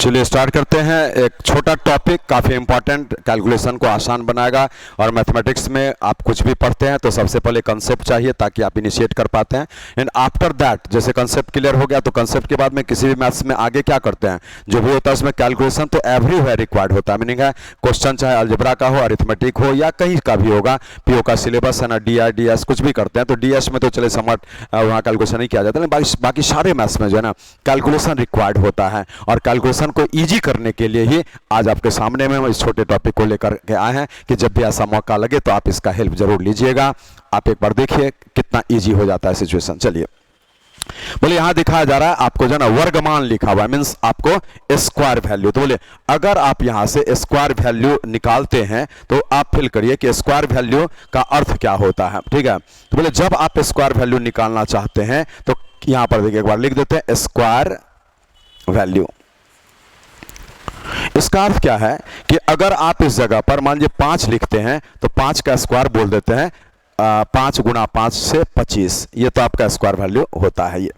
चलिए स्टार्ट करते हैं। एक छोटा टॉपिक काफ़ी इंपॉर्टेंट, कैलकुलेशन को आसान बनाएगा। और मैथमेटिक्स में आप कुछ भी पढ़ते हैं तो सबसे पहले कंसेप्ट चाहिए ताकि आप इनिशिएट कर पाते हैं। एंड आफ्टर दैट जैसे कंसेप्ट क्लियर हो गया तो कंसेप्ट के बाद में किसी भी मैथ्स में आगे क्या करते हैं, जो भी होता है उसमें कैलकुलेशन तो एवरीवेयर रिक्वायर्ड होता है। मीनिंग है क्वेश्चन चाहे अलजेब्रा का हो, अरिथमेटिक हो या कहीं का भी होगा, पीओ का सिलेबस है ना, डीआई डीएस कुछ भी करते हैं तो डीएस में तो चले समट वहाँ कैलकुलेशन नहीं किया जाता, लेकिन बाकी सारे मैथ्स में जो है ना कैलकुलेशन रिक्वायर्ड होता है। और कैलकुलेशन को ईजी करने के लिए ही आज आपके सामने में इस छोटे टॉपिक को लेकर के आए हैं कि जब भी ऐसा मौका लगे तो आप इसका हेल्प जरूर लीजिएगा। आप एक बार देखिए कितना ईजी हो जाता है सिचुएशन। चलिए बोले यहां दिखाया जा रहा है आपको जो ना वर्गमान लिखा हुआ है, मीन्स आपको स्क्वायर वैल्यू। तो बोले अगर आप यहां से स्क्वायर वैल्यू निकालते हैं तो आप फिल करिए कि स्क्वायर वैल्यू का अर्थ क्या होता है। ठीक है, तो बोले जब आप स्क्वायर वैल्यू निकालना चाहते हैं तो यहां पर देखिए एक बार लिख देते हैं स्क्वायर वैल्यू। इसका अर्थ क्या है कि अगर आप इस जगह पर मान लीजिए 5 लिखते हैं तो 5 का स्क्वायर बोल देते हैं 5 गुणा 5 से 25, ये तो आपका स्क्वायर वैल्यू होता है। ये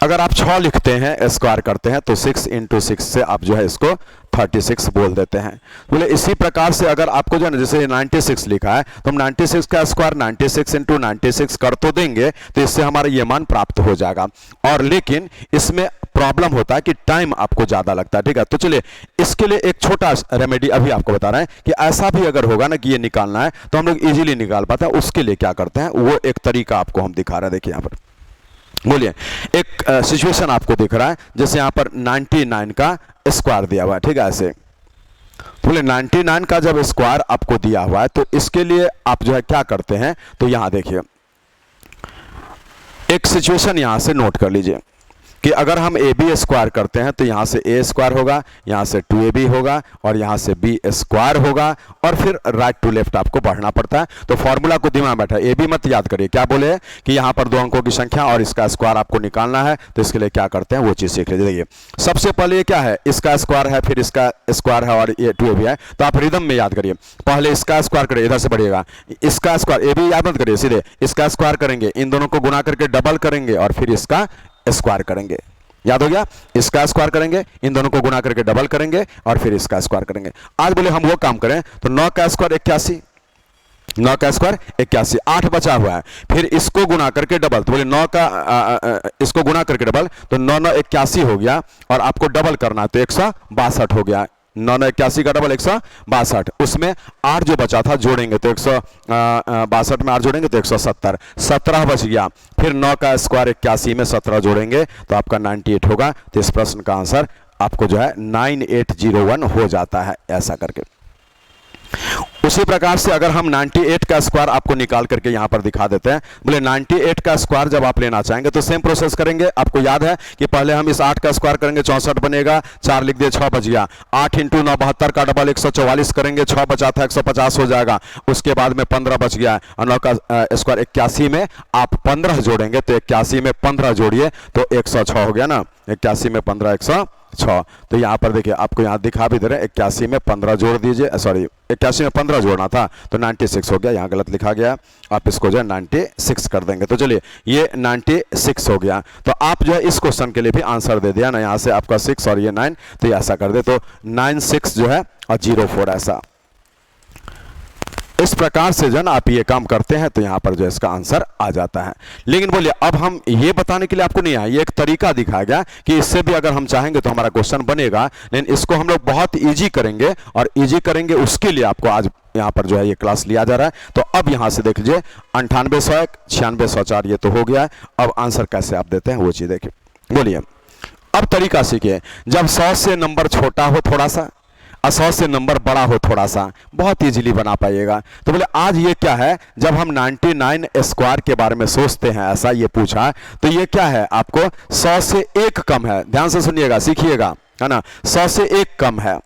अगर आप 6 लिखते हैं स्क्वायर करते हैं तो 6 × 6 से आप जो है इसको 36 बोल देते हैं। बोले इसी प्रकार से अगर आपको जो है ना जैसे 96 लिखा है तो हम 96 का स्क्वायर 96 × 96 कर तो देंगे तो इससे हमारा ये मान प्राप्त हो जाएगा। और लेकिन इसमें प्रॉब्लम होता है कि टाइम आपको ज्यादा लगता है। ठीक है, तो चलिए इसके लिए एक छोटा रेमेडी अभी आपको बता रहे हैं कि ऐसा भी अगर होगा ना कि ये निकालना है तो हम लोग इजीली निकाल पाते हैं। उसके लिए क्या करते हैं वो एक तरीका आपको हम दिखा रहे हैं। देखिए यहाँ पर बोलिए एक सिचुएशन आपको दिख रहा है जैसे यहाँ पर 99 का स्क्वायर दिया हुआ है। ठीक है, ऐसे बोले 99 का जब स्क्वायर आपको दिया हुआ है तो इसके लिए आप जो है क्या करते हैं, तो यहां देखिए एक सिचुएशन यहां से नोट कर लीजिए कि अगर हम ए बी स्क्वायर करते हैं तो यहां से ए स्क्वायर होगा, यहां से 2ab होगा और यहां से बी स्क्वायर होगा और फिर राइट टू लेफ्ट आपको बढ़ना पड़ता है। तो फॉर्मूला को दिमाग में बैठा, ए बी मत याद करिए, क्या बोले कि यहां पर 2 अंकों की संख्या और इसका स्क्वायर आपको निकालना है। तो इसके लिए क्या करते हैं वो चीज सीख लीजिए। देखिए सबसे पहले ये क्या है, इसका स्क्वायर है, फिर इसका स्क्वायर है और ये 2ab है, तो आप रिदम में याद करिए। पहले इसका स्क्वायर करिए, इधर से बढ़िएगा, इसका स्क्वायर, ए बी याद मत करिए, सीधे इसका स्क्वायर करेंगे, इन दोनों को गुना करके डबल करेंगे और फिर इसका स्क्वायर करेंगे। याद हो गया, इसका स्क्वायर करेंगे, इन दोनों को गुना करके डबल करेंगे और फिर इसका स्क्वायर करेंगे। आज बोले हम वो काम करें तो 9 का स्क्वायर 81, 9 का स्क्वायर 81, 8 बचा हुआ है, फिर इसको गुना करके डबल, तो बोले 9 का इसको गुना करके डबल तो 9 9 81 हो गया और आपको डबल करना है तो 162 हो गया। 9 9 81 का डबल 162, उसमें 8 जो बचा था जोड़ेंगे तो 162 में 8 जोड़ेंगे तो 170, 17 बच गया। फिर 9 का स्क्वायर 81 में 17 जोड़ेंगे तो आपका 98 होगा। तो इस प्रश्न का आंसर आपको जो है 9801 हो जाता है ऐसा करके। उसी प्रकार से अगर हम 98 का स्क्वायर आपको निकाल करके यहां पर दिखा देते हैं, बोले 98 का स्क्वायर जब आप लेना चाहेंगे तो सेम प्रोसेस करेंगे। आपको याद है कि पहले हम इस 8 का स्क्वायर करेंगे 64 बनेगा, 4 लिख दिए 6 बच गया, 8 × 9 72 का डबल 144 करेंगे, 6 बचा था 150 हो जाएगा, उसके बाद में 15 बच गया और 9 का स्क्वायर 81 में आप 15 जोड़ेंगे तो 81 में 15 जोड़िए तो 106 हो गया ना, 81 में 15 106। तो यहाँ पर देखिए आपको यहाँ दिखा भी दे रहे हैं 81 में 15 जोड़ दीजिए, सॉरी 81 में 15 जोड़ना था तो 96 हो गया, यहाँ गलत लिखा गया, आप इसको जो है 96 कर देंगे। तो चलिए ये 96 हो गया। तो आप जो है इस क्वेश्चन के लिए भी आंसर दे दिया ना, यहाँ से आपका 6 और ये 9, तो ये ऐसा कर दे तो 96 जो है और 04 ऐसा। इस प्रकार से जन आप ये काम करते हैं तो यहां पर जो इसका आंसर आ जाता है। लेकिन बोलिए अब हम ये बताने के लिए आपको नहीं आया, ये एक तरीका दिखाया गया कि इससे भी अगर हम चाहेंगे तो हमारा क्वेश्चन बनेगा, लेकिन इसको हम लोग बहुत इजी करेंगे और इजी करेंगे उसके लिए आपको आज यहां पर जो है ये क्लास लिया जा रहा है। तो अब यहां से देख लीजिए 9801 9604 ये तो हो गया है। अब आंसर कैसे आप देते हैं वो चीज देखिए। बोलिए अब तरीका सीखिए, जब 100 से नंबर छोटा हो थोड़ा सा, 100 से नंबर बड़ा हो थोड़ा सा, बहुत इजीली बना पाइएगा। तो बोले आज ये क्या है, जब हम 99 स्क्वायर के बारे में सोचते हैं, ऐसा ये पूछा तो ये क्या है आपको 100 से 1 कम है। ध्यान से सुनिएगा, सीखिएगा, है ना, 100 से 1 कम है।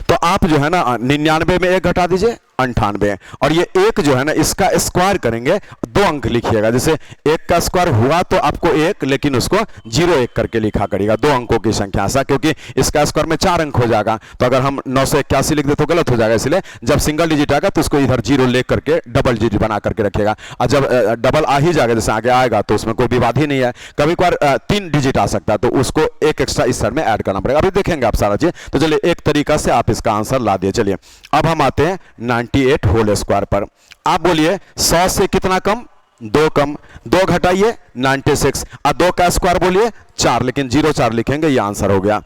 तो आप जो है ना 99 में 1 घटा दीजिए 98। और ये एक जो है ना, इसका स्क्वायर करेंगे, 2 अंक लिखिएगा। जैसे 1 का स्क्वायर हुआ तो आपको 1, लेकिन उसको 0-1 करके लिखा करिएगा, 2 अंकों की संख्या ऐसा, क्योंकि इसका स्क्वायर में 4 अंक हो जाएगा। तो अगर हम 981 लिख दे तो गलत हो जाएगा, इसलिए जब सिंगल डिजिट आएगा तो उसको इधर 0 ले करके डबल डिजिट बना करके रखिएगा। और जब डबल आ ही जाएगा, जैसे आगे आएगा, तो उसमें कोई विवाद ही नहीं है। कभी कभार 3 डिजिट आ सकता है, तो उसको एक एक्स्ट्रा इस साइड में ऐड करना पड़ेगा। अभी देखेंगे आप सारा चीज। तो चलिए, एक तरीका से आप इसका आंसर ला दिए। चलिए अब हम आते हैं 98 होल स्क्वायर पर। आप बोलिए 100 से कितना कम? 2 कम। 2 घटाइए 96, और 2 का स्क्वायर बोलिए 4, लेकिन 04 लिखेंगे, ये आंसर हो गया।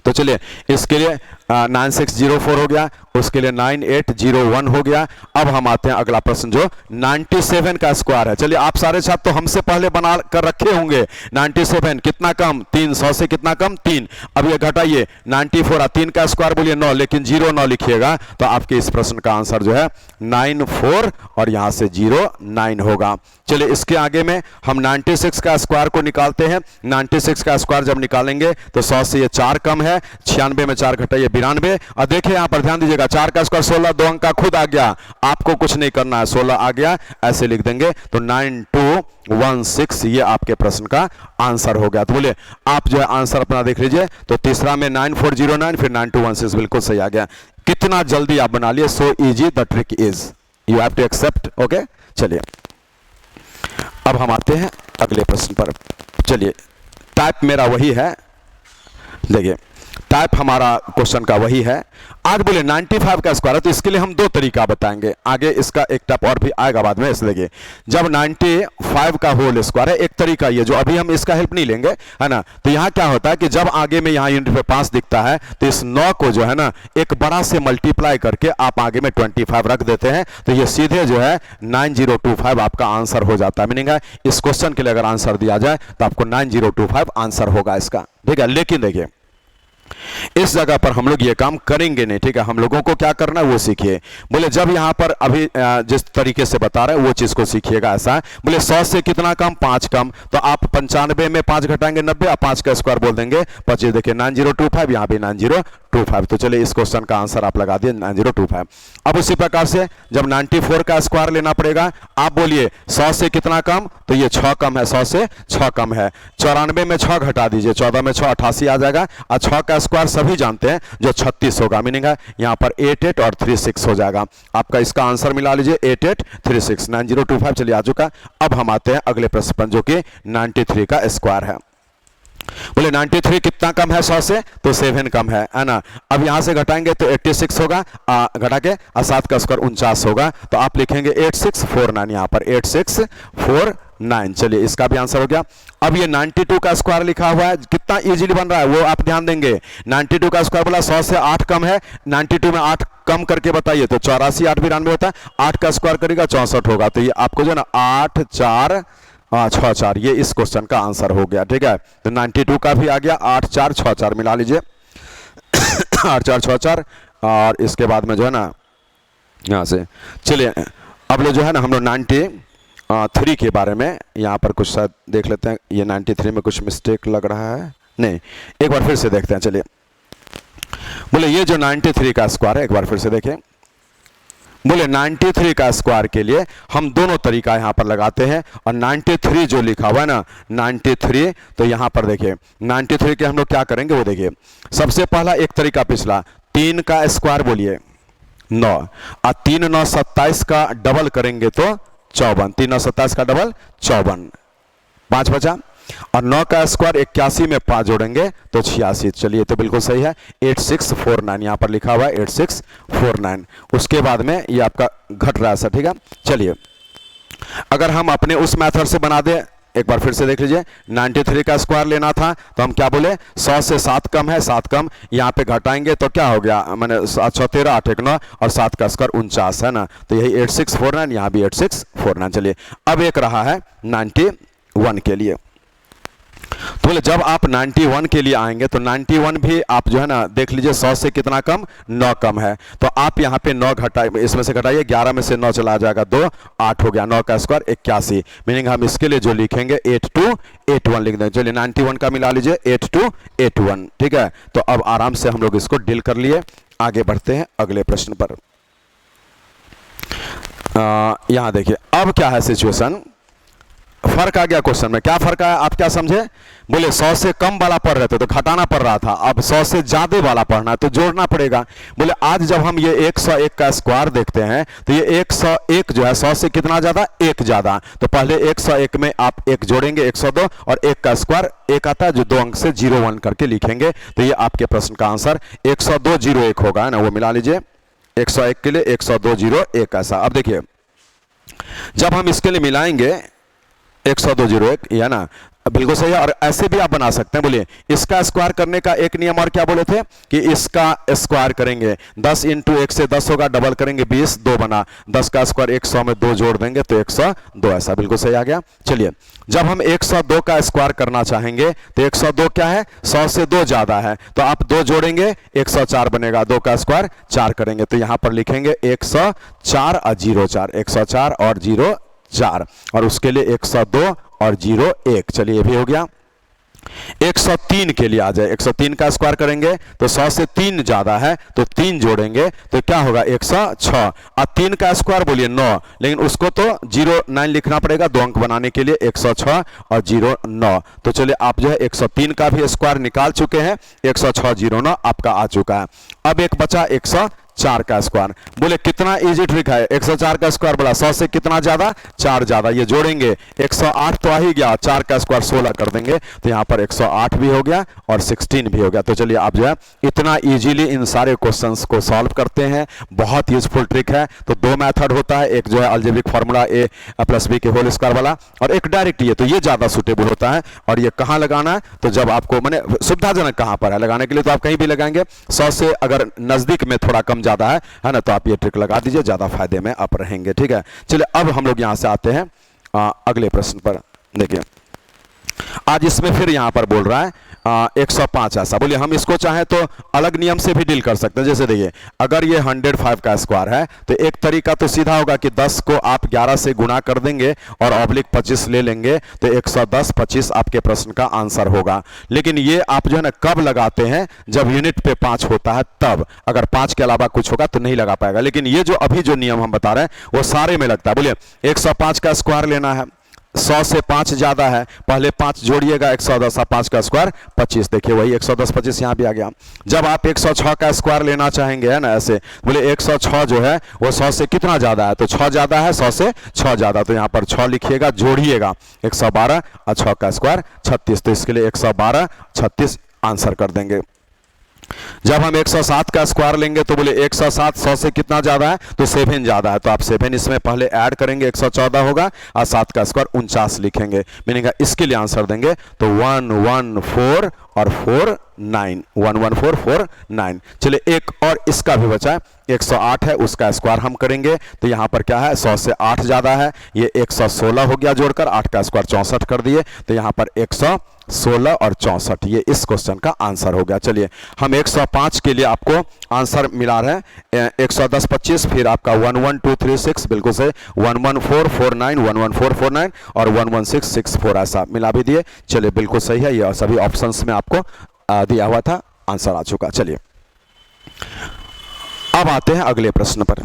तो चलिए, इसके लिए 9604 हो गया, उसके लिए 9801 हो गया। अब हम आते हैं अगला प्रश्न, जो 97 का स्क्वायर है। चलिए, आप सारे छात्र तो हमसे पहले बना कर रखे होंगे। 97 कितना कम? 3। 100 से कितना कम? 3। अब ये घटाइए 94, 3 का स्क्वायर बोलिए 9, लेकिन 09 लिखिएगा, तो आपके इस प्रश्न का आंसर जो है 94 और यहां से 09 होगा। चलिए, इसके आगे में हम 96 का स्क्वायर को निकालते हैं। 96 का स्क्वायर जब निकालेंगे तो 100 से ये 4 कम है, 96 में 4 घटाइए 92। और देखिए यहां पर ध्यान दीजिएगा, 4 का स्क्वायर 16, 2 अंक का खुद आ गया, आपको कुछ नहीं करना है, 16 आ गया, ऐसे लिख देंगे। तो 9216 ये आपके प्रश्न का आंसर हो गया। तो बोले आप जो है आंसर अपना देख लीजिए। तो तीसरा में 9409, फिर 9216 बिल्कुल सही आ गया। कितना जल्दी आप बना लिए, so easy the trick is, you have to accept. Okay, चलिए अब हम आते हैं अगले प्रश्न पर। चलिए, टाइप मेरा वही है, देखिए टाइप हमारा क्वेश्चन का वही है। आज बोले 95 का स्क्वायर है, तो इसके लिए हम 2 तरीका बताएंगे। आगे इसका एक टाइप और भी आएगा बाद में, इसलिए देखिए जब 95 का होल स्क्वायर है, एक तरीका ये, जो अभी हम इसका हेल्प नहीं लेंगे, है ना। तो यहाँ क्या होता है कि जब आगे में यहाँ यूनिट पे 5 दिखता है, तो इस 9 को जो है ना एक बड़ा से मल्टीप्लाई करके आप आगे में 25 रख देते हैं, तो ये सीधे जो है 9025 आपका आंसर हो जाता है। मीनिंग है इस क्वेश्चन के लिए अगर आंसर दिया जाए तो आपको 9025 आंसर होगा इसका, ठीक है। लेकिन देखिए इस जगह पर हम लोग ये काम करेंगे नहीं, ठीक है। हम लोगों को क्या करना है वो सीखिए। बोले जब यहां पर अभी जिस तरीके से बता रहे हैं वो चीज को सीखिएगा। ऐसा बोले 100 से कितना कम? 5 कम। तो आप 95 में 5 घटाएंगे 90, और 5 का स्क्वायर बोल देंगे 25। देखिए 9025, यहां पे 9025। तो चलिए इस क्वेश्चन का आंसर आप लगा दिए 9025। अब उसी प्रकार से जब 94 का स्क्वायर लेना पड़ेगा, आप बोलिए 100 से कितना कम? तो ये 6 कम है, 100 से 6 कम है। 94 में 6 घटा दीजिए, 14 में 6 88 आ जाएगा, और 6 का स्क्वायर सभी जानते हैं जो 36 होगा। मीनिंग है यहां पर 88 और 36 हो जाएगा। आपका इसका आंसर मिला लीजिए 8836, 9025 चलिए आ चुका। अब हम आते हैं अगले प्रश्न पर, जो कि 93 का स्क्वायर है। बोले 93 कितना कम है 100 से? तो 7 कम है ना। अब यहां से घटाएंगे तो 86 होगा, घटा के 7 का स्क्वायर 49 होगा। तो आप लिखेंगे 8649, यहां पर 8649। चलिए इसका भी आंसर हो गया। अब ये 92 का स्क्वायर लिखा हुआ है, कितना इजीली बन रहा है वो आप ध्यान देंगे। 92 का स्क्वायर बोला 100 से 8 कम है, 92 में 8 कम करके बताइए, तो 84 8 92 होता है, 8 का स्क्वायर करेगा 64 होगा। तो ये आपको जो है ना 8 4 6 4, ये इस क्वेश्चन का आंसर हो गया, ठीक है। तो 92 का भी आ गया, 8 4 6 4 मिला लीजिए 8 4 6 4। और इसके बाद में जो है ना यहाँ से चलिए अब जो है ना हम लोग 93 के बारे में यहाँ पर कुछ शायद देख लेते हैं। ये 93 में कुछ मिस्टेक लग रहा है, नहीं एक बार फिर से देखते हैं। चलिए बोले ये जो 93 का स्क्वायर है, एक बार फिर से देखें। बोले 93 का स्क्वायर के लिए हम दोनों तरीका यहां पर लगाते हैं। और 93 जो लिखा हुआ है ना 93, तो यहां पर देखिए 93 के हम लोग क्या करेंगे वो देखिए। सबसे पहला एक तरीका पिछला, 3 का स्क्वायर बोलिए 9, और 3 9 27 का डबल करेंगे तो 54, 3 9 27 का डबल 54, 5 बचा। और 9 का स्क्वायर 81 में 5 जोड़ेंगे तो 86। चलिए तो बिल्कुल सही है, 8649 यहां पर लिखा हुआ है 8649। उसके बाद में ये आपका घट रहा है सर, ठीक है। चलिए अगर हम अपने उस मेथड से बना दें, एक बार फिर से देख लीजिए। 93 का स्क्वायर लेना था तो हम क्या बोले 100 से 7 कम है, 7 कम, यहाँ पे घटाएंगे तो क्या हो गया, मैंने 7 6 13 8 1 9 और 7 का स्क्वायर 49 है ना। तो यही 8649, यहाँ भी 8649। चलिए अब एक रहा है 91 के लिए। तो बोले जब आप 91 के लिए आएंगे तो 91 भी आप जो है ना देख लीजिए 100 से कितना कम, 9 कम है। तो आप यहाँ पे 9 घटाइए, इसमें से घटाइए, 11 में से 9 चला जाएगा 2, 8 हो गया, 9 का स्क्वायर 81। मीनिंग हम इसके लिए जो लिखेंगे 8281 लिख देंगे। चलिए 91 का मिला लीजिए 8281, ठीक है। तो अब आराम से हम लोग इसको डील कर लिए, आगे बढ़ते हैं अगले प्रश्न पर। यहाँ देखिए अब क्या है सिचुएशन, फर्क आ गया क्वेश्चन में। क्या फर्क आया आप क्या समझे? बोले 100 से कम वाला पढ़ रहे थे तो घटाना पड़ रहा था, अब 100 से ज्यादा वाला पढ़ना है तो जोड़ना पड़ेगा। बोले आज जब हम ये 101 का स्क्वायर देखते हैं तो ये 101 जो है 100 से कितना ज्यादा, 1 ज्यादा, तो पहले 101 में आप 1 जोड़ेंगे 102 और 1 का स्क्वायर 1 आता है जो 2 अंक से 01 करके लिखेंगे, तो ये आपके प्रश्न का आंसर 10201 होगा, है ना, वो मिला लीजिए 101 के लिए 10201 ऐसा। अब देखिए जब हम इसके लिए मिलाएंगे 10201, या ना, बिल्कुल सही है। और ऐसे भी आप बना सकते हैं, बोलिए इसका स्क्वायर करने का एक नियम और क्या बोले थे कि इसका स्क्वायर करेंगे 10 इंटू 1 से 10 होगा, डबल करेंगे 20, 2 बना, 10 का स्क्वायर 100 में 2 जोड़ देंगे तो 102 ऐसा, बिल्कुल सही आ गया। चलिए जब हम 102 का स्क्वायर करना चाहेंगे तो 102 क्या है, 100 से 2 ज्यादा है, तो आप 2 जोड़ेंगे 104 बनेगा, 2 का स्क्वायर 4 करेंगे तो यहां पर लिखेंगे 104 और 04, 104 और 04, और उसके लिए 102 और 01। चलिए ये भी हो गया। 103 के लिए आ जाए, 103 का स्क्वायर करेंगे तो 100 से 3 ज्यादा है तो 3 जोड़ेंगे तो क्या होगा 106, और 3 का स्क्वायर बोलिए 9, लेकिन उसको तो 09 लिखना पड़ेगा 2 अंक बनाने के लिए, 106 और 09। तो चलिए आप जो है 103 का भी स्क्वायर निकाल चुके हैं, 10609 आपका आ चुका है। अब एक बचा 104 का स्क्वायर। बोले कितना इजी ट्रिक है, 104 का स्क्वायर बोला 100 से कितना ज्यादा, 4 ज्यादा, ये जोड़ेंगे 108 तो आ ही गया, 4 का स्क्वायर 16 कर देंगे तो यहां पर 108 भी हो गया और 16 भी हो गया। तो चलिए आप जो है इतना इजीली इन सारे क्वेश्चंस को सॉल्व करते हैं, बहुत यूजफुल ट्रिक है। तो 2 मेथड होता है, एक जो है अलजेब्रिक फार्मूला a + b के होल स्क्वायर वाला, और एक डायरेक्ट ये, तो ये ज्यादा सुटेबल होता है। और ये कहां लगाना है, तो जब आपको माने सुविधाजनक कहां पर है लगाने के लिए, तो आप कहीं भी लगाएंगे, 100 से अगर नजदीक में थोड़ा कम ज्यादा है ना, तो आप ये ट्रिक लगा दीजिए, ज्यादा फायदे में आप रहेंगे। ठीक है, चलिए अब हम लोग यहां से आते हैं अगले प्रश्न पर। देखिए आज इसमें फिर यहां पर बोल रहा है 105 ऐसा। बोलिए हम इसको चाहे तो अलग नियम से भी डील कर सकते हैं। जैसे देखिए अगर ये 105 का स्क्वायर है तो एक तरीका तो सीधा होगा कि 10 को आप 11 से गुणा कर देंगे और ऑब्लिक 25 ले लेंगे तो 110 25 आपके प्रश्न का आंसर होगा। लेकिन ये आप जो है ना कब लगाते हैं, जब यूनिट पे 5 होता है तब, अगर 5 के अलावा कुछ होगा तो नहीं लगा पाएगा। लेकिन ये जो अभी जो नियम हम बता रहे हैं वो सारे में लगता है। बोलिए 105 का स्क्वायर लेना है, 100 से 5 ज्यादा है, पहले 5 जोड़िएगा 110, 5 का स्क्वायर 25, देखिए वही 110 25 यहां भी आ गया। जब आप 106 का स्क्वायर लेना चाहेंगे, है ना, ऐसे बोले 106 जो है वो 100 से कितना ज्यादा है, तो 6 ज्यादा है, 100 से 6 ज्यादा, तो यहां पर 6 लिखिएगा, जोड़िएगा 112 और 6 का स्क्वायर 36, तो इसके लिए 112 36 आंसर कर देंगे। जब हम 107 का स्क्वायर लेंगे तो बोले 107 100 से कितना ज्यादा है, तो 7 ज्यादा है, तो आप 7 इसमें पहले ऐड करेंगे 114 होगा और 7 का स्क्वायर 49 लिखेंगे, मीनिंग इसके लिए आंसर देंगे तो 114 और 49, 11449। चलिए एक और इसका भी बचा है, 108 है, उसका स्क्वायर हम करेंगे तो यहां पर क्या है 100 से 8 ज्यादा है, ये 116 हो गया जोड़कर, 8 का स्क्वायर 64 कर दिए, तो यहां पर 116 और 64, ये इस क्वेश्चन का आंसर हो गया। चलिए हम 105 के लिए आपको आंसर मिला रहे हैं 110 25, फिर आपका 11236 बिल्कुल से 11449 11449 और 11664 ऐसा मिला भी दिए। चलिए बिल्कुल सही है, ये सभी ऑप्शंस में आपको दिया हुआ था, आंसर आ चुका। चलिए अब आते हैं अगले प्रश्न पर।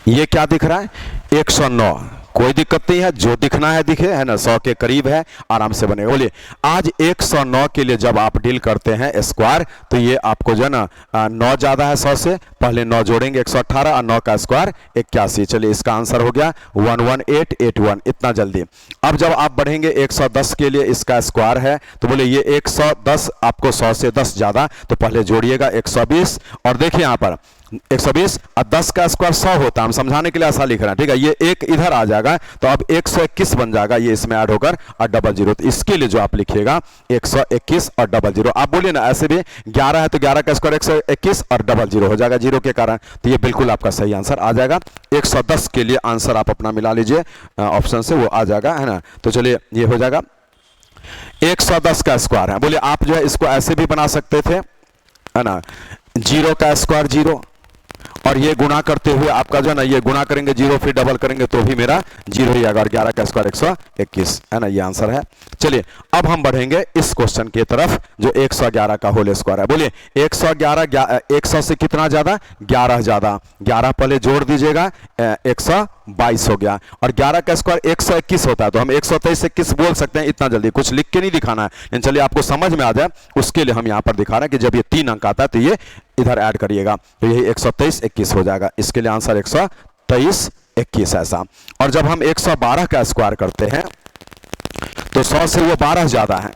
ये क्या दिख रहा है 109, कोई दिक्कत नहीं है, जो दिखना है दिखे, है ना, 100 के करीब है, आराम से बनेगा। बोलिए आज 109 के लिए जब आप डील करते हैं स्क्वायर तो ये आपको जो है ना 9 ज्यादा है 100 से, पहले 9 जोड़ेंगे 118 और 9 का स्क्वायर 81। चलिए इसका आंसर हो गया 11881, इतना जल्दी। अब जब आप बढ़ेंगे 110 के लिए, इसका स्क्वायर है तो बोले ये 110 आपको 100 से 10 ज्यादा, तो पहले जोड़िएगा 120 और देखिए यहां पर 120 और 10 का स्क्वायर 100 होता है, हम समझाने के लिए ऐसा लिख रहे हैं, ठीक है। ये एक इधर आ जाएगा तो अब 121 बन जाएगा, ये इसमें ऐड होकर और 00, तो इसके लिए जो आप लिखिएगा 121 और 00। आप बोलिए ना ऐसे भी 11 है तो 11 का स्क्वायर 121 और 00 हो जाएगा 0 के कारण, तो ये बिल्कुल आपका सही आंसर आ जाएगा। 110 के लिए आंसर आप अपना मिला लीजिए ऑप्शन से, वो आ जाएगा, है ना। तो चलिए ये हो जाएगा 110 का स्क्वायर है। बोलिए आप जो है इसको ऐसे भी बना सकते थे, है ना, 0 का स्क्वायर 0 और ये गुणा करते हुए आपका जो है ना ये गुणा करेंगे 0 फिर डबल करेंगे तो भी मेरा 0 ही आएगा, और 11 का स्क्वायर 121, है ना, ये आंसर है। चलिए अब हम बढ़ेंगे इस क्वेश्चन की तरफ जो 111 का होल स्क्वायर है। बोलिए 111 100 से कितना ज्यादा, 11 ज्यादा, 11 पहले जोड़ दीजिएगा 22 हो गया, और 11 का स्क्वायर 121 होता है, तो हम 123 21 बोल सकते हैं। इतना जल्दी कुछ लिख के नहीं दिखाना है, लेकिन चलिए आपको समझ में आ जाए उसके लिए हम यहाँ पर दिखा रहे हैं कि जब ये 3 अंक आता है तो ये इधर ऐड करिएगा, तो यही 123 21 हो जाएगा। इसके लिए आंसर 123 21 ऐसा। और जब हम 112 का स्क्वायर करते हैं तो 100 से वो 12 ज्यादा है,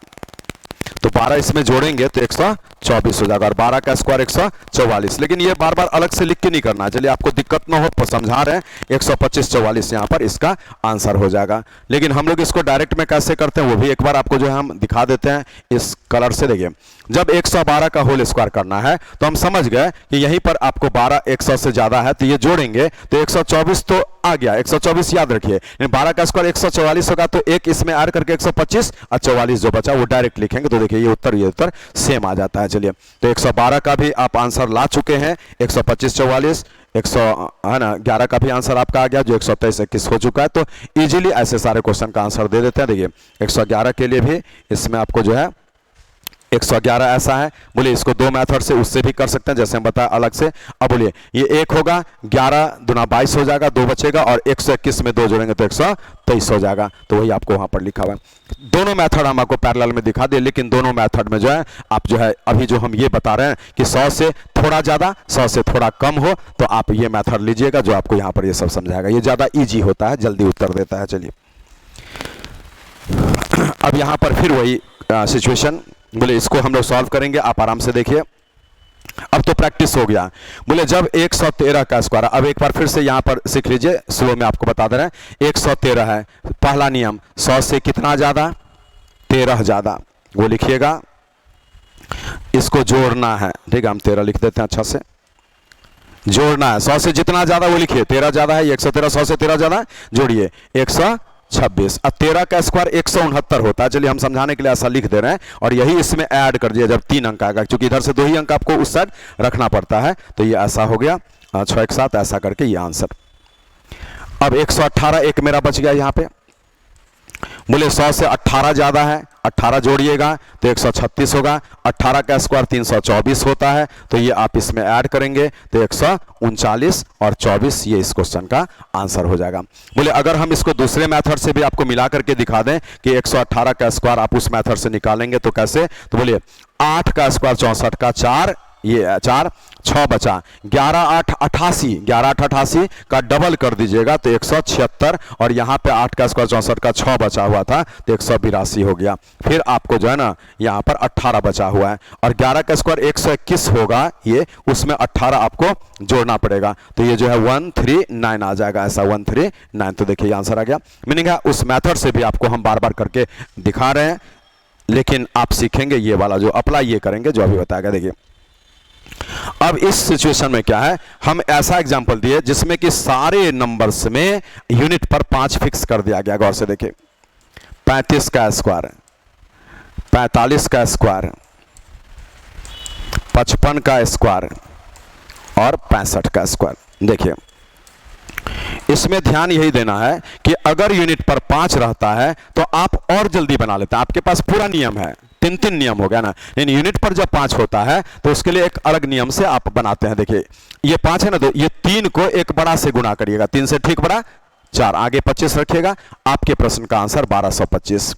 तो 12 इसमें जोड़ेंगे तो 124 हो जाएगा, और 12 का स्क्वायर 144। लेकिन ये बार बार अलग से लिख के नहीं करना है, चलिए आपको दिक्कत ना हो तो समझा रहे हैं। 125 44 यहाँ पर इसका आंसर हो जाएगा। लेकिन हम लोग इसको डायरेक्ट में कैसे करते हैं वो भी एक बार आपको जो है हम दिखा देते हैं इस कलर से। देखिए, जब 112 का होल स्क्वायर करना है तो हम समझ गए कि यहीं पर आपको 12 100 से ज्यादा है, तो ये जोड़ेंगे तो 124 तो आ गया, 124 याद रखिए। 12 का स्क्वायर 144 होगा, तो एक इसमें ऐड करके 125 और 44 जो बचा वो डायरेक्ट लिखेंगे, तो देखिए ये उत्तर सेम आ जाता है। चलिए, तो 112 का भी आप आंसर ला चुके हैं, 125 44 100 है ना, 11 का भी आंसर आपका आ गया जो 123 21 हो चुका है। तो इजीली ऐसे सारे क्वेश्चन का आंसर दे देते हैं। देखिए 111 के लिए भी इसमें आपको जो है 111 ऐसा है, बोलिए इसको दो मेथड से उससे भी कर सकते हैं जैसे हम बताया अलग से। अब बोलिए ये एक होगा, 11 दूना 22 हो जाएगा, 2 बचेगा, और 121 में 2 जोड़ेंगे तो 123 हो जाएगा। तो वही आपको वहां पर लिखा हुआ है। दोनों मेथड हम आपको पैरेलल में दिखा दिए, लेकिन दोनों मेथड में जो है आप जो है अभी जो हम ये बता रहे हैं कि 100 से थोड़ा ज्यादा 100 से थोड़ा कम हो तो आप ये मेथड लीजिएगा जो आपको यहाँ पर ये सब समझाएगा, ये ज्यादा ईजी होता है, जल्दी उत्तर देता है। चलिए अब यहाँ पर फिर वही सिचुएशन, बोले इसको हम लोग सॉल्व करेंगे, आप आराम से देखिए। अब तो प्रैक्टिस हो गया। बोले जब 113 का स्क्वायर, अब एक बार फिर से यहां पर सीख लीजिए, स्लो में आपको बता दे रहे हैं। 113 है, पहला नियम 100 से कितना ज्यादा, 13 ज्यादा, वो लिखिएगा। इसको जोड़ना है, ठीक है, हम 13 लिख देते हैं अच्छा से। जोड़ना है 100 से जितना ज्यादा वो लिखिए, 13 ज्यादा है, 113 100 से 13 ज्यादा, जोड़िए 126। अब 13 का स्क्वायर 169 होता है। चलिए हम समझाने के लिए ऐसा लिख दे रहे हैं, और यही इसमें ऐड कर दिया जब 3 अंक आएगा, क्योंकि इधर से 2 ही अंक आपको उस साइड रखना पड़ता है। तो ये ऐसा हो गया 6 एक साथ, ऐसा करके ये आंसर। अब 118 एक मेरा बच गया यहाँ पे। बोले 100 से 18 ज्यादा है, 18 जोड़िएगा तो 136 होगा। 18 का स्क्वायर 324 होता है, तो ये आप इसमें ऐड करेंगे तो 139 और 24, ये इस क्वेश्चन का आंसर हो जाएगा। बोले अगर हम इसको दूसरे मेथड से भी आपको मिला करके दिखा दें कि 118 का स्क्वायर आप उस मेथड से निकालेंगे तो कैसे, तो बोलिए 8 का स्क्वायर 64 का 4, ये 4 6 बचा, 11 8 88, 11 8 88 का डबल कर दीजिएगा तो 176, और यहाँ पे 8 का स्क्वायर 64 का 6 बचा हुआ था तो 182 हो गया। फिर आपको जो है ना यहाँ पर 18 बचा हुआ है, और 11 का स्क्वायर 121 होगा, ये उसमें 18 आपको जोड़ना पड़ेगा, तो ये जो है 139 आ जाएगा, ऐसा 139। तो देखिए आंसर आ गया। मीनिंग है उस मेथड से भी आपको हम बार बार करके दिखा रहे हैं, लेकिन आप सीखेंगे ये वाला जो अप्लाई ये करेंगे जो अभी बताया गया। देखिए अब इस सिचुएशन में क्या है, हम ऐसा एग्जांपल दिए जिसमें कि सारे नंबर्स में यूनिट पर 5 फिक्स कर दिया गया। गौर से देखिए 35 का स्क्वायर, 45 का स्क्वायर, 55 का स्क्वायर और 65 का स्क्वायर। देखिए इसमें ध्यान यही देना है कि अगर यूनिट पर 5 रहता है तो आप और जल्दी बना लेते हैं, आपके पास पूरा नियम है, 3 नियम हो गया ना। इन यूनिट पर जब 5 होता है तो उसके लिए एक अलग नियम से आप बनाते हैं। देखिए ये 5 है ना, तो ये 3 को एक बड़ा से गुना करिएगा, 3 से ठीक बड़ा 4, आगे 25 रखिएगा, आपके प्रश्न का आंसर 1225।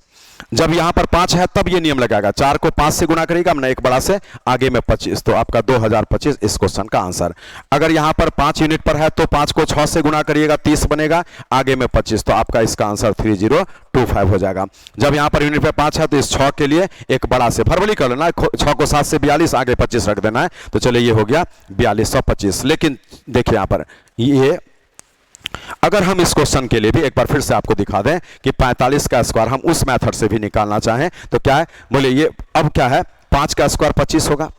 जब यहां पर 5 है तब ये नियम लगाएगा, 4 को 5 से गुना करेगा हमने एक बड़ा से, आगे में 25, तो आपका 2025 इस क्वेश्चन का आंसर। अगर यहां पर 5 यूनिट पर है तो 5 को 6 से गुना करिएगा, 30 बनेगा, आगे में 25, तो आपका इसका आंसर 3025 हो जाएगा। जब यहां पर यूनिट पे 5 है तो इस 6 के लिए एक बड़ा से भरबली कर लेना, 6 को 7 से 42, आगे 25 रख देना है, तो चलिए ये हो गया 4225। लेकिन देखिए यहां पर ये अगर हम इस क्वेश्चन के लिए भी एक बार फिर से आपको दिखा दें कि 45 का स्क्वायर हम उस मेथड से भी निकालना चाहें तो क्या है, बोले ये अब क्या है, 5 का स्क्वायर 25 होगा,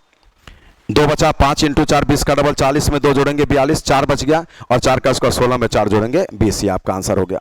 2 बचा, 5 × 4 20 का डबल, 40 में 2 जोड़ेंगे 42, 4 बच गया, और 4 का स्क्वायर 16 में 4 जोड़ेंगे 20, ये आपका आंसर हो गया।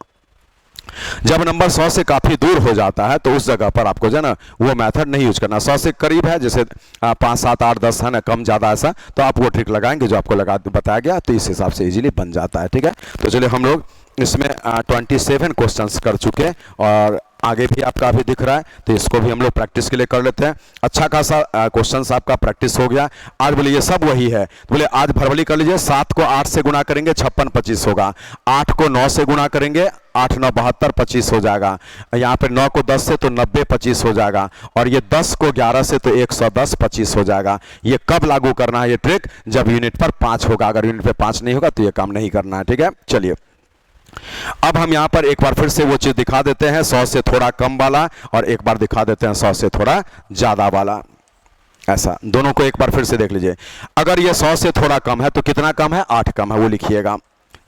जब नंबर 100 से काफी दूर हो जाता है तो उस जगह पर आपको जो है ना वो मेथड नहीं यूज करना। 100 से करीब है जैसे 5 7 8 10 है ना, कम ज्यादा ऐसा, तो आप वो ट्रिक लगाएंगे जो आपको बताया गया, तो इस हिसाब से इजीली बन जाता है। ठीक है, तो चलिए हम लोग इसमें 27 क्वेश्चंस कर चुके और आगे भी आपका अभी दिख रहा है, तो इसको भी हम लोग प्रैक्टिस के लिए कर लेते हैं। अच्छा खासा क्वेश्चंस आपका प्रैक्टिस हो गया। आज बोले ये सब वही है, तो बोले आज भरवली कर लीजिए। 7 को 8 से गुणा करेंगे 56 25 होगा। 8 को 9 से गुणा करेंगे 8 9 72 25 हो जाएगा। यहाँ पे 9 को 10 से तो 90 25 हो जाएगा। और ये 10 को 11 से तो 110 25 हो जाएगा। ये कब लागू करना है ये ट्रिक? जब यूनिट पर 5 होगा। अगर यूनिट पे 5 नहीं होगा तो ये काम नहीं करना है। ठीक है, चलिए अब हम यहां पर एक बार फिर से वो चीज दिखा देते हैं, 100 से थोड़ा कम वाला, और एक बार दिखा देते हैं 100 से थोड़ा ज्यादा वाला। ऐसा दोनों को एक बार फिर से देख लीजिए। अगर ये 100 से थोड़ा कम है तो कितना कम है? 8 कम है, वो लिखिएगा।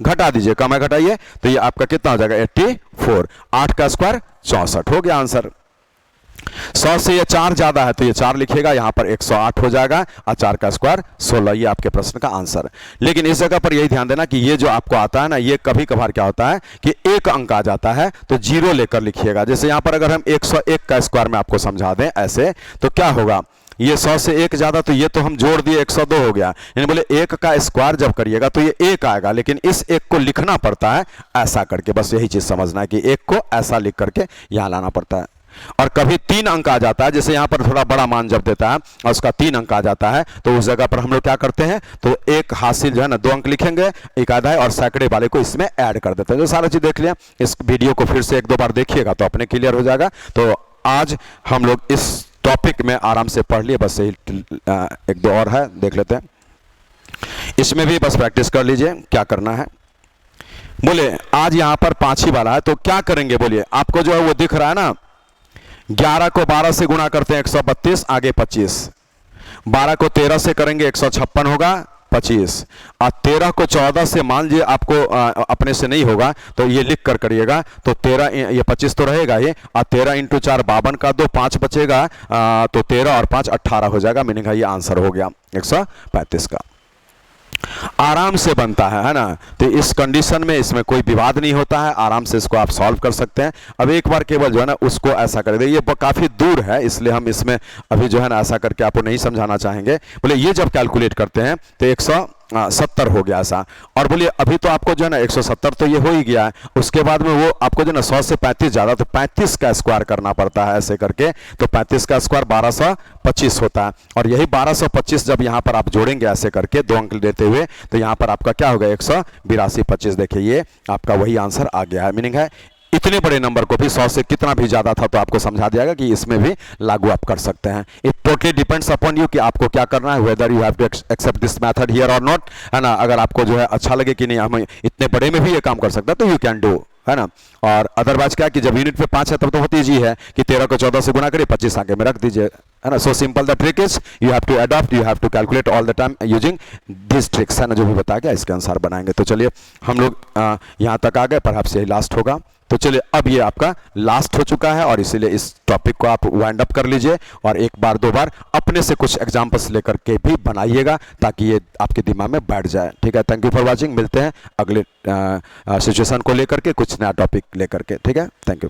घटा दीजिए, कम है घटाइए, तो ये आपका कितना हो जाएगा? 84। 8 का स्क्वायर 64 हो गया आंसर। 100 से ये 4 ज्यादा है तो ये 4 लिखिएगा, यहां पर 108 हो जाएगा, और 4 का स्क्वायर 16। ये आपके प्रश्न का आंसर। लेकिन इस जगह पर यही ध्यान देना कि ये जो आपको आता है ना, ये कभी कभार क्या होता है कि एक अंक आ जाता है तो 0 लेकर लिखिएगा। जैसे यहां पर अगर हम 101 का स्क्वायर में आपको समझा दें ऐसे, तो क्या होगा? ये 100 से 1 ज्यादा, तो ये तो हम जोड़ दिए 102 हो गया। यानी बोले 1 का स्क्वायर जब करिएगा तो ये 1 आएगा, लेकिन इस 1 को लिखना पड़ता है ऐसा करके। बस यही चीज समझना है कि 1 को ऐसा लिख करके यहां लाना पड़ता है। और कभी 3 अंक आ जाता है, जैसे यहां पर थोड़ा बड़ा मान जब देता है और उसका 3 अंक आ जाता है, तो उस जगह पर हम लोग क्या करते हैं, तो एक हासिल जो है ना 2 अंक लिखेंगे, एक आधा है, और सैकड़े वाले को इसमें ऐड कर देते हैं। जो सारा चीज देख लिया, इस वीडियो को फिर से 1-2 बार देखिएगा तो अपने क्लियर हो जाएगा। तो आज हम लोग इस टॉपिक में आराम से पढ़ लिए। बस यही 1-2 और है, देख लेते हैं। इसमें भी बस प्रैक्टिस कर लीजिए क्या करना है। बोले आज यहां पर 5 ही वाला है, तो क्या करेंगे? बोलिए, आपको जो है वो दिख रहा है ना, 11 को 12 से गुणा करते हैं 132, आगे 25। 12 को 13 से करेंगे 156 होगा 25। और 13 को 14 से मान लीजिए आपको अपने से नहीं होगा तो ये लिख कर करिएगा, तो 13 ये 25 तो रहेगा ये, और 13 इंटू 4 52 का 2 5 बचेगा, तो 13 और 5 18 हो जाएगा। मीनिंग है ये आंसर हो गया 135 का। आराम से बनता है ना, तो इस कंडीशन में इसमें कोई विवाद नहीं होता है, आराम से इसको आप सॉल्व कर सकते हैं। अब एक बार केवल जो है ना उसको ऐसा कर दे, ये काफी दूर है इसलिए हम इसमें अभी जो है ना ऐसा करके आपको नहीं समझाना चाहेंगे। बोले ये जब कैलकुलेट करते हैं तो 170 हो गया ऐसा। और बोलिए अभी तो आपको जो है ना 170 तो ये हो ही गया है, उसके बाद में वो आपको जो है ना 100 से 35 ज्यादा, तो 35 का स्क्वायर करना पड़ता है ऐसे करके। तो 35 का स्क्वायर 1225 होता है, और यही 1225 जब यहाँ पर आप जोड़ेंगे ऐसे करके 2 अंक देते हुए, तो यहाँ पर आपका क्या होगा? 182 25। देखिए ये आपका वही आंसर आ गया है। मीनिंग है इतने बड़े नंबर को भी 100 से कितना भी ज्यादा था तो आपको समझा दिया कि इसमें भी लागू आप कर सकते हैं। It totally depends upon you कि आपको क्या करना है, whether you have to accept this method here और नॉट, है ना। अगर आपको जो है अच्छा लगे कि नहीं हम इतने बड़े में भी ये काम कर सकते हैं तो यू कैन डू, है ना। और अदरवाइज क्या कि जब यूनिट पे 5 है तब तो बहुत ईजी है कि 13 को 14 से गुणा करिए, 25 आगे में रख दीजिए, है ना। So simple the trick is you have to adopt, you have to calculate all the time using this tricks, है ना, जो भी बताया गया इसके अनुसार बनाएंगे। तो चलिए हम लोग यहाँ तक आ गए, परहैप्स यही लास्ट होगा। तो चलिए अब ये आपका लास्ट हो चुका है, और इसीलिए इस टॉपिक को आप वाइंड अप कर लीजिए, और 1 बार 2 बार अपने से कुछ एग्जांपल्स लेकर के भी बनाइएगा ताकि ये आपके दिमाग में बैठ जाए। ठीक है, थैंक यू फॉर वाचिंग। मिलते हैं अगले सिचुएशन को लेकर के, कुछ नया टॉपिक लेकर के। ठीक है, थैंक यू।